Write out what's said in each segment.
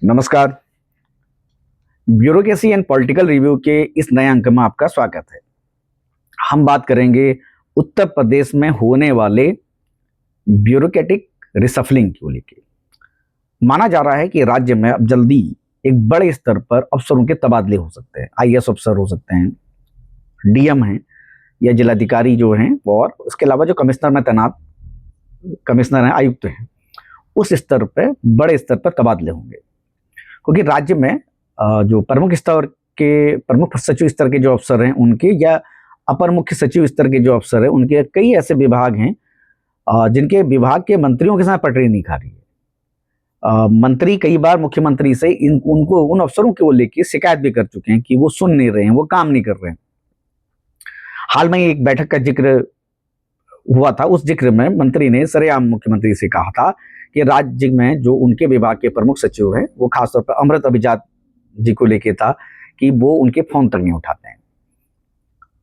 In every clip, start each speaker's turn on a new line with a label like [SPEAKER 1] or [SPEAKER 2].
[SPEAKER 1] नमस्कार। Bureaucracy and political review के इस नए अंक में आपका स्वागत है। हम बात करेंगे उत्तर प्रदेश में होने वाले ब्यूरोक्रेटिक रिसफलिंग को लेके। माना जा रहा है कि राज्य में अब जल्दी एक बड़े स्तर पर अफसरों के तबादले हो सकते हैं। आईएएस अफसर हो सकते हैं, डीएम हैं या जिलाधिकारी जो हैं, और उसके अलावा जो कमिश्नर में तैनात कमिश्नर हैं, आयुक्त हैं, उस स्तर पर बड़े स्तर पर तबादले होंगे। क्योंकि राज्य में जो प्रमुख स्तर के प्रमुख सचिव स्तर के जो अफसर हैं उनके, या अपर मुख्य सचिव स्तर के जो अफसर हैं उनके, कई ऐसे विभाग हैं जिनके विभाग के मंत्रियों के साथ पटरी नहीं खा रही है। मंत्री कई बार मुख्यमंत्री से उनको उन अफसरों को लेकर शिकायत भी कर चुके हैं कि वो सुन नहीं रहे हैं, वो काम नहीं कर रहे हैं। हाल में एक बैठक का जिक्र हुआ था। उस जिक्र में मंत्री ने सरेआम मुख्यमंत्री से कहा था कि राज्य में जो उनके विभाग के प्रमुख सचिव हैं, वो खासतौर पर अमृत अभिजात जी को लेके था कि वो उनके फोन तक नहीं उठाते हैं।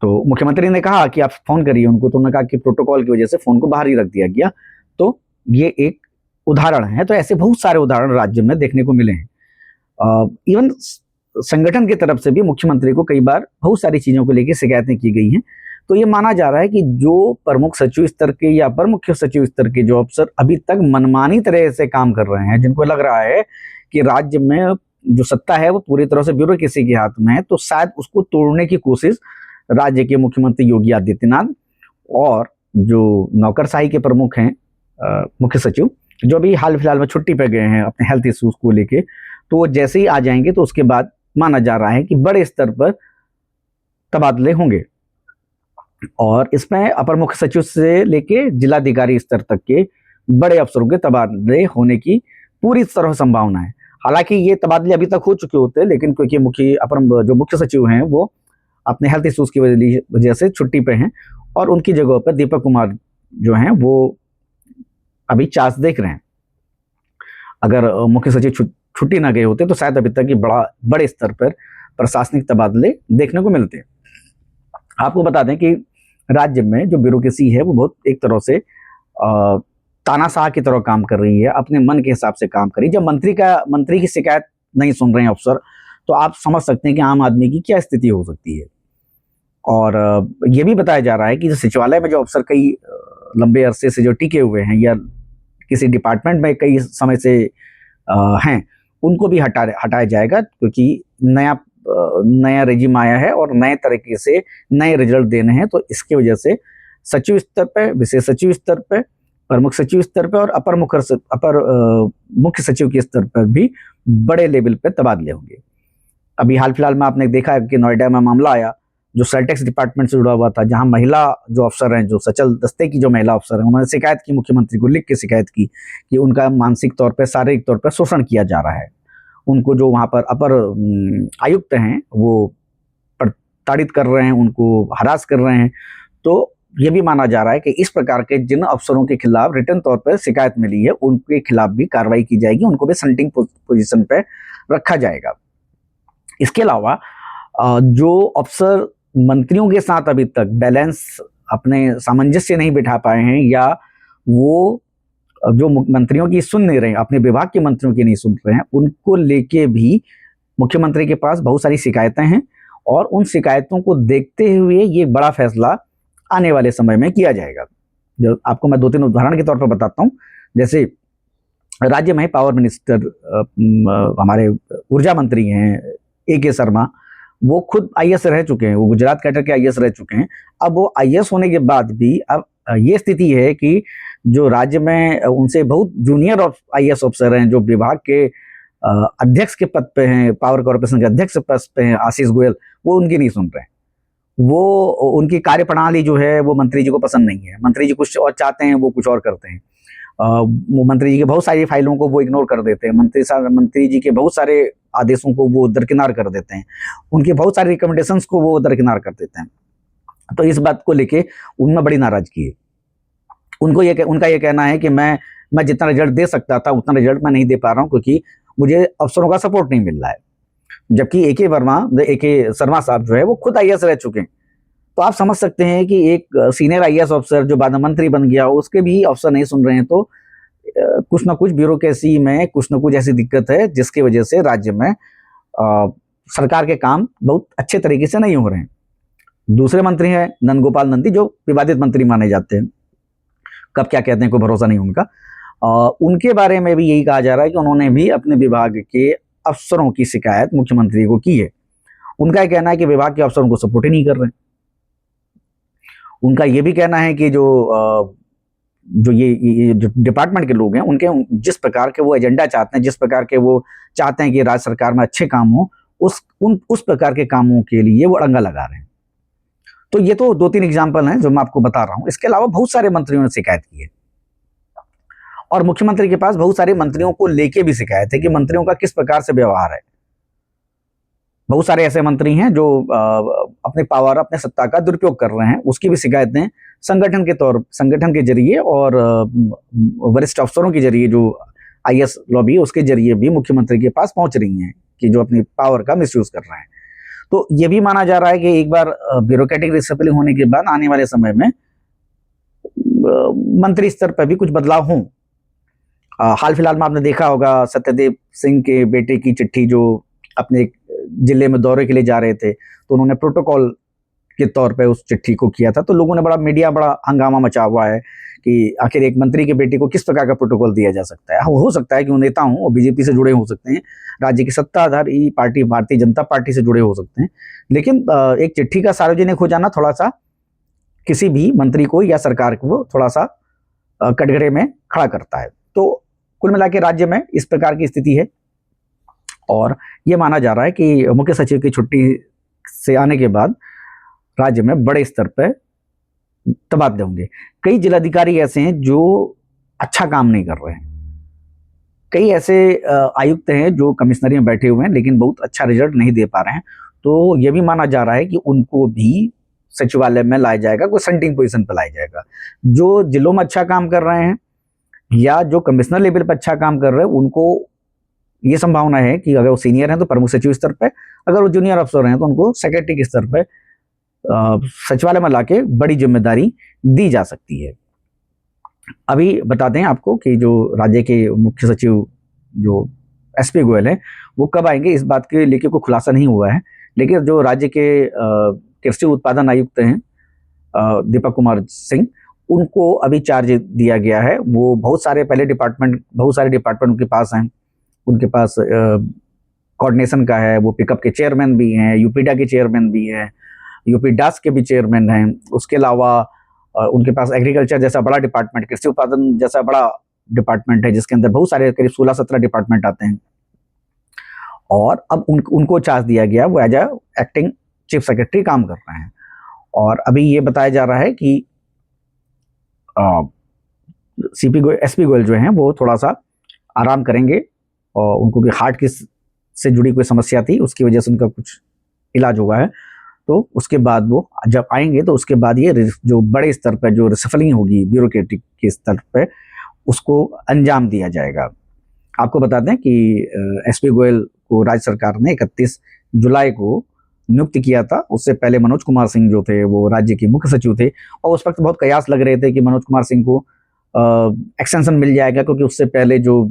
[SPEAKER 1] तो मुख्यमंत्री ने कहा कि आप फोन करिए उनको, तो उन्होंने कहा कि प्रोटोकॉल की वजह से फोन को बाहर ही रख दिया गया। तो ये एक उदाहरण है। तो ऐसे बहुत सारे उदाहरण राज्य में देखने को मिले हैं। इवन संगठन की तरफ से भी मुख्यमंत्री को कई बार बहुत सारी चीजों को लेकर शिकायतें की गई हैं। तो ये माना जा रहा है कि जो प्रमुख सचिव स्तर के या अपर मुख्य सचिव स्तर के जो अफसर अभी तक मनमानी तरह से काम कर रहे हैं, जिनको लग रहा है कि राज्य में जो सत्ता है वो पूरी तरह से ब्यूरोक्रेसी के हाथ में है, तो शायद उसको तोड़ने की कोशिश राज्य के मुख्यमंत्री योगी आदित्यनाथ और जो नौकरशाही के प्रमुख हैं मुख्य सचिव, जो अभी हाल फिलहाल में छुट्टी पे गए हैं अपने हेल्थ इश्यूज को लेके, तो वो जैसे ही आ जाएंगे तो उसके बाद माना जा रहा है कि बड़े स्तर पर तबादले होंगे। और इसमें अपर मुख्य सचिव से लेके जिलाधिकारी स्तर तक के बड़े अफसरों के तबादले होने की पूरी तरह संभावना है। हालांकि ये तबादले अभी तक हो चुके होते हैं, लेकिन क्योंकि जो मुख्य सचिव हैं वो अपने हेल्थ इश्यूज की वजह से छुट्टी पे हैं, और उनकी जगह पर दीपक कुमार जो हैं वो अभी चांस देख रहे हैं। अगर मुख्य सचिव छुट्टी ना गए होते तो शायद अभी तक बड़े स्तर पर प्रशासनिक तबादले देखने को मिलते हैं। आपको बता दें कि राज्य में जो ब्यूरोक्रेसी है वो बहुत एक तरह से तानाशाह की तरह काम कर रही है, अपने मन के हिसाब से काम कर रही है। जब मंत्री की शिकायत नहीं सुन रहे हैं अफसर, तो आप समझ सकते हैं कि आम आदमी की क्या स्थिति हो सकती है। और ये भी बताया जा रहा है कि जो सचिवालय में जो अफसर कई लंबे अरसे से जो टिके हुए हैं या किसी डिपार्टमेंट में कई समय से हैं, उनको भी हटाया जाएगा, क्योंकि नया रेजिम आया है और नए तरीके से नए रिजल्ट देने हैं। तो इसकी वजह से सचिव स्तर पर, विशेष सचिव स्तर पर, प्रमुख सचिव स्तर पर और अपर मुख्य सचिव के स्तर पर भी बड़े लेवल पर तबादले होंगे। अभी हाल फिलहाल में आपने देखा है कि नोएडा में मामला आया जो सेलटेक्स डिपार्टमेंट से जुड़ा हुआ था, जहां महिला जो अफसर हैं, जो सचल दस्ते की जो महिला अफसर हैं, उन्होंने शिकायत की, मुख्यमंत्री को लिख के शिकायत की कि उनका मानसिक तौर पर, शारीरिक तौर पर शोषण किया जा रहा है। उनको जो वहाँ पर अपर आयुक्त हैं वो प्रताड़ित कर रहे हैं, उनको हरास कर रहे हैं। तो ये भी माना जा रहा है कि इस प्रकार के जिन अफसरों के खिलाफ रिटर्न तौर पर शिकायत मिली है, उनके खिलाफ भी कार्रवाई की जाएगी, उनको भी सेंटिंग पोजीशन पे रखा जाएगा। इसके अलावा जो अफसर मंत्रियों के साथ अभी तक बैलेंस, अपने सामंजस्य नहीं बिठा पाए हैं, या वो जो मंत्रियों की सुन नहीं रहे, अपने विभाग के मंत्रियों की नहीं सुन रहे हैं, उनको लेके भी मुख्यमंत्री के पास बहुत सारी शिकायतें हैं। और उन शिकायतों को देखते हुए ये बड़ा फैसला आने वाले समय में किया जाएगा। जो आपको मैं 2-3 उदाहरण के तौर पर बताता हूँ। जैसे राज्य में पावर मिनिस्टर, हमारे ऊर्जा मंत्री हैं AK शर्मा, वो खुद आईएएस रह चुके हैं, वो गुजरात कैडर के आईएएस रह चुके हैं। अब वो आईएएस होने के बाद भी अब ये स्थिति है कि जो राज्य में उनसे बहुत जूनियर आईएएस अफसर हैं, जो विभाग के अध्यक्ष के पद पे हैं, पावर कॉर्पोरेशन के अध्यक्ष पद पे हैं, आशीष गोयल, वो उनकी नहीं सुन रहे हैं। वो उनकी कार्यप्रणाली जो है वो मंत्री जी को पसंद नहीं है। मंत्री जी कुछ और चाहते हैं, वो कुछ और करते हैं। मंत्री जी के बहुत सारी फाइलों को वो इग्नोर कर देते हैं। मंत्री जी के बहुत सारे आदेशों को वो दरकिनार कर देते हैं। उनके बहुत सारे रिकमेंडेशंस को वो दरकिनार कर देते हैं। तो इस बात को लेके उनमें बड़ी नाराजगी है। उनका ये कहना है कि मैं जितना रिजल्ट दे सकता था उतना रिजल्ट मैं नहीं दे पा रहा हूँ, क्योंकि मुझे अफसरों का सपोर्ट नहीं मिल रहा है। जबकि AK शर्मा साहब जो है वो खुद आईएएस रह चुके हैं। तो आप समझ सकते हैं कि एक सीनियर आईएएस अफसर जो बाद में मंत्री बन गया, उसके भी अफसर नहीं सुन रहे हैं, तो कुछ ना कुछ ब्यूरोक्रेसी में कुछ ना कुछ ऐसी दिक्कत है जिसकी वजह से राज्य में सरकार के काम बहुत अच्छे तरीके से नहीं हो रहे हैं। दूसरे मंत्री हैं नंदगोपाल नंदी, जो विवादित मंत्री माने जाते हैं, कब क्या कहते हैं कोई भरोसा नहीं उनका। उनके बारे में भी यही कहा जा रहा है कि उन्होंने भी अपने विभाग के अफसरों की शिकायत मुख्यमंत्री को की है। उनका यह कहना है कि विभाग के अफसरों को सपोर्ट ही नहीं कर रहे। उनका यह भी कहना है कि जो ये जो डिपार्टमेंट के लोग हैं, उनके जिस प्रकार के वो एजेंडा चाहते हैं, जिस प्रकार के वो चाहते हैं कि राज्य सरकार में अच्छे काम हो, उस प्रकार के कामों के लिए वो अड़ंगा लगा रहे हैं। तो ये तो 2-3 एग्जाम्पल हैं जो मैं आपको बता रहा हूं। इसके अलावा बहुत सारे मंत्रियों ने शिकायत की है और मुख्यमंत्री के पास बहुत सारे मंत्रियों को लेके भी शिकायत है कि मंत्रियों का किस प्रकार से व्यवहार है। बहुत सारे ऐसे मंत्री हैं जो अपने पावर, अपने सत्ता का दुरुपयोग कर रहे हैं, उसकी भी शिकायतें संगठन के जरिए और वरिष्ठ अफसरों के जरिए, जो आईएएस लॉबी है उसके जरिए भी मुख्यमंत्री के पास पहुंच रही हैं कि जो अपनी पावर का मिसयूज कर रहे हैं। तो ये भी माना जा रहा है कि एक बार ब्यूरोक्रेटिक रिसफलिंग होने के बाद आने वाले समय में मंत्री स्तर पर भी कुछ बदलाव हों। हाल फिलहाल में आपने देखा होगा सत्यदेव सिंह के बेटे की चिट्ठी, जो अपने जिले में दौरे के लिए जा रहे थे, तो उन्होंने प्रोटोकॉल के तौर पे उस चिट्ठी को किया था। तो लोगों ने मीडिया बड़ा हंगामा मचा हुआ है कि आखिर एक मंत्री के बेटे को किस प्रकार का प्रोटोकॉल दिया जा सकता है। हो सकता है कि वो नेता हों और बीजेपी से जुड़े हो सकते हैं, राज्य की सत्ताधारी पार्टी भारतीय जनता पार्टी से जुड़े हो सकते हैं, लेकिन एक चिट्ठी का सार्वजनिक हो जाना थोड़ा सा किसी भी मंत्री को या सरकार को थोड़ा सा कटघरे में खड़ा करता है। तो कुल मिला के राज्य में इस प्रकार की स्थिति है और ये माना जा रहा है कि मुख्य सचिव की छुट्टी से आने के बाद राज्य में बड़े स्तर पर तबादले होंगे। कई जिलाधिकारी ऐसे हैं जो अच्छा काम नहीं कर रहे हैं, कई ऐसे आयुक्त हैं जो कमिश्नरी में बैठे हुए हैं लेकिन बहुत अच्छा रिजल्ट नहीं दे पा रहे हैं। तो यह भी माना जा रहा है कि उनको भी सचिवालय में लाया जाएगा, कोई सेंटिंग पोजीशन पर लाया जाएगा। जो जिलों में अच्छा काम कर रहे हैं या जो कमिश्नर लेवल पर अच्छा काम कर रहे हैं, उनको ये संभावना है कि अगर वो सीनियर हैं तो प्रमुख सचिव स्तर पर, अगर वो जूनियर अफसर हैं तो उनको सेक्रेटरी के स्तर पर सचिवालय में लाके बड़ी जिम्मेदारी दी जा सकती है। अभी बताते हैं आपको कि जो राज्य के मुख्य सचिव जो एसपी गोयल हैं, वो कब आएंगे इस बात के लेके कोई खुलासा नहीं हुआ है, लेकिन जो राज्य के कृषि उत्पादन आयुक्त हैं दीपक कुमार सिंह, उनको अभी चार्ज दिया गया है। वो बहुत सारे डिपार्टमेंट उनके पास हैं। उनके पास कोऑर्डिनेशन का है, वो पिकअप के चेयरमैन भी हैं, यूपीडा के चेयरमैन भी हैं, यूपी डास के भी चेयरमैन हैं। उसके अलावा उनके पापास एग्रीकल्चर जैसा बड़ा डिपार्टमेंट, कृषि उत्पादन जैसा बड़ा डिपार्टमेंट है, जिसके अंदर बहुत सारे करीब 16-17 डिपार्टमेंट आते हैं। और अब उनको चार्ज दिया गया, वो as a acting chief secretary काम कर रहे हैं। और अभी ये बताया जा रहा है कि एसपी गोयल जो हैं वो थोड़ा सा आराम करेंगे और उनको कोई हार्ट की से जुड़ी कोई समस्या थी, उसकी वजह से उनका कुछ इलाज हुआ है। तो उसके बाद वो जब आएंगे तो उसके बाद ये जो बड़े स्तर पर जो रिसफलिंग होगी ब्यूरोक्रेटिक के स्तर पर, उसको अंजाम दिया जाएगा। आपको बता दें कि एसपी गोयल को राज्य सरकार ने 31 जुलाई को नियुक्त किया था। उससे पहले मनोज कुमार सिंह जो थे वो राज्य के मुख्य सचिव थे और उस वक्त बहुत कयास लग रहे थे कि मनोज कुमार सिंह को एक्सटेंशन मिल जाएगा, क्योंकि उससे पहले जो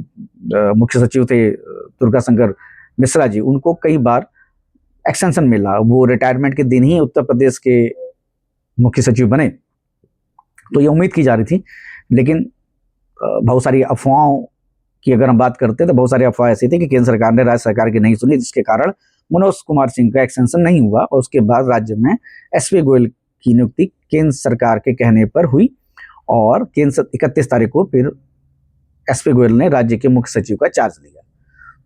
[SPEAKER 1] मुख्य सचिव थे दुर्गाशंकर मिश्रा जी, उनको कई बार एक्सटेंशन मिला। वो रिटायरमेंट के दिन ही उत्तर प्रदेश के मुख्य सचिव बने, तो ये उम्मीद की जा रही थी। लेकिन बहुत सारी अफवाहों की अगर हम बात करते हैं तो बहुत सारी अफवाह ऐसी थी कि केंद्र सरकार ने राज्य सरकार की नहीं सुनी, जिसके कारण मनोज कुमार सिंह का एक्सटेंशन नहीं हुआ और उसके बाद राज्य में एसपी गोयल की नियुक्ति केंद्र सरकार के कहने पर हुई और केंद्र 31 तारीख को फिर एसपी गोयल ने राज्य के मुख्य सचिव का चार्ज लिया।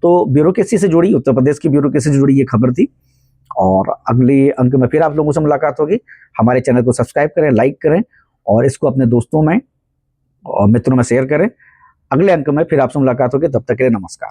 [SPEAKER 1] तो ब्यूरोक्रेसी से जुड़ी, उत्तर प्रदेश की ब्यूरोक्रेसी से जुड़ी ये खबर थी और अगले अंक में फिर आप लोगों से मुलाकात होगी। हमारे चैनल को सब्सक्राइब करें, लाइक करें और इसको अपने दोस्तों में और मित्रों में शेयर करें। अगले अंक में फिर आपसे मुलाकात होगी, तब तक के लिए नमस्कार।